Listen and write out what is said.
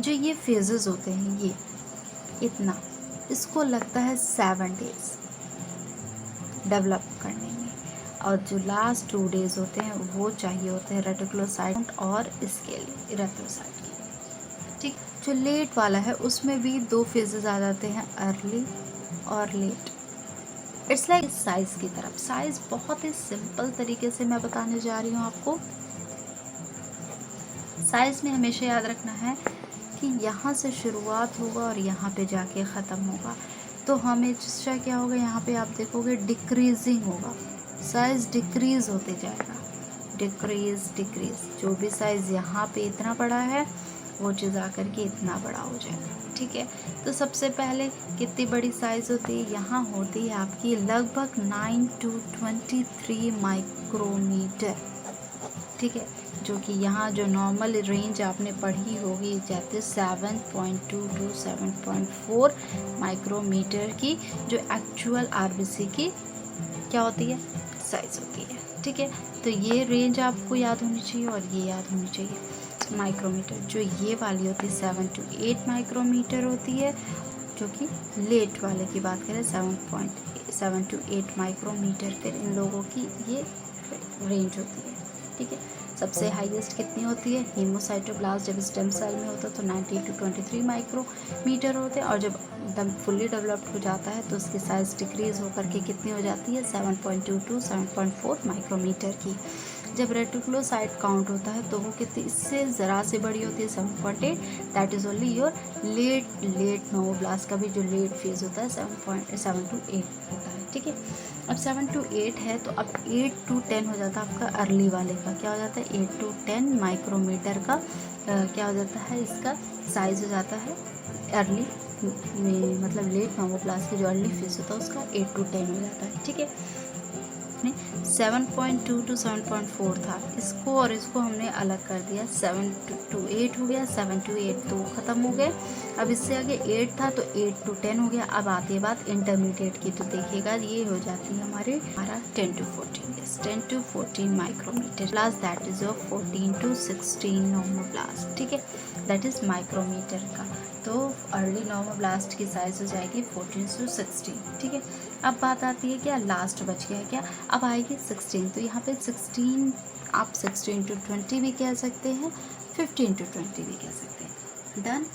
जो ये फेजेस होते हैं ये इतना, इसको लगता है 7 डेज डेवलप करने में, और जो लास्ट 2 डेज होते हैं वो चाहिए होते हैं रेटिकुलोसाइट और इसके लिए इरेथ्रोसाइट के लिए। ठीक, जो लेट वाला है उसमें भी 2 फेजेस आ जाते हैं, अर्ली और लेट। इट्स लाइक साइज की तरफ। साइज बहुत ही सिंपल तरीके से मैं बताने जा रही हूँ आपको। साइज में हमेशा याद रखना है कि यहाँ से शुरुआत होगा और यहाँ पे जाके ख़त्म होगा, तो हमेशा क्या होगा, यहाँ पे आप देखोगे डिक्रीजिंग होगा, साइज डिक्रीज होते जाएगा, डिक्रीज। जो भी साइज यहाँ पे इतना बड़ा है वो चीज़ आकर के इतना बड़ा हो जाएगा। ठीक है, तो सबसे पहले कितनी बड़ी साइज होती है, यहाँ होती है आपकी लगभग 9 to 23 माइक्रोमीटर। ठीक है, जो कि यहाँ जो नॉर्मल रेंज आपने पढ़ी होगी जाते 7.2 to 7.4 माइक्रोमीटर की, जो एक्चुअल आरबीसी की क्या होती है, साइज होती है। ठीक है, तो ये रेंज आपको याद होनी चाहिए और ये याद होनी चाहिए। माइक्रोमीटर जो ये वाली होती है 7 to 8 माइक्रोमीटर होती है, जो कि लेट वाले की बात करें 7 to 8 माइक्रोमीटर, फिर इन लोगों की ये रेंज होती है। ठीक है, सबसे हाईएस्ट कितनी होती है, हीमोसाइटोब्लास्ट जब स्टेम सेल में होता है तो 90 to 23 माइक्रोमीटर होते हैं, और जब एकदम फुल्ली डेवलप्ड हो जाता है तो उसकी साइज डिक्रीज होकर के कितनी हो जाती है, 7.2 to 7.4 माइक्रोमीटर की। जब रेटिकुलोसाइट काउंट होता है तो वो कितनी, इससे ज़रा से बड़ी होती है 7.8, that is only your late नोवोब्लास्ट का भी जो लेट फेज होता है 7 to 8 होता है। ठीक है, अब 7 to 8 है तो अब 8 to 10 हो जाता है आपका अर्ली वाले का, क्या हो जाता है 8 to 10 माइक्रोमीटर का क्या हो जाता है, इसका साइज हो जाता है अर्ली में, मतलब लेट नोवोब्लास्ट की जो अर्ली फेज होता है उसका 8 to 10 हो जाता है। ठीक है, 7.2 to 7.4 था, इसको और इसको हमने अलग कर दिया, 7 to 8 हो गया, 7 to 8 तो ख़त्म हो गए। अब इससे आगे 8 था तो 8 to 10 हो गया। अब आती है बात इंटरमीडिएट की, तो देखिएगा ये हो जाती है हमारा 10 to 14, 10 to 14 micrometre plus that is your 14 to 16 normoblast. ठीक है, दैट इज़ माइक्रोमीटर का। तो अर्ली नोमोब्लास्ट की साइज हो जाएगी 14 to 16। ठीक है, अब बात आती है क्या, लास्ट बच गया क्या, अब आएगी 16, तो यहाँ पे 16 आप 16 to 20 भी कह सकते हैं, 15 to 20 भी कह सकते हैं। डन।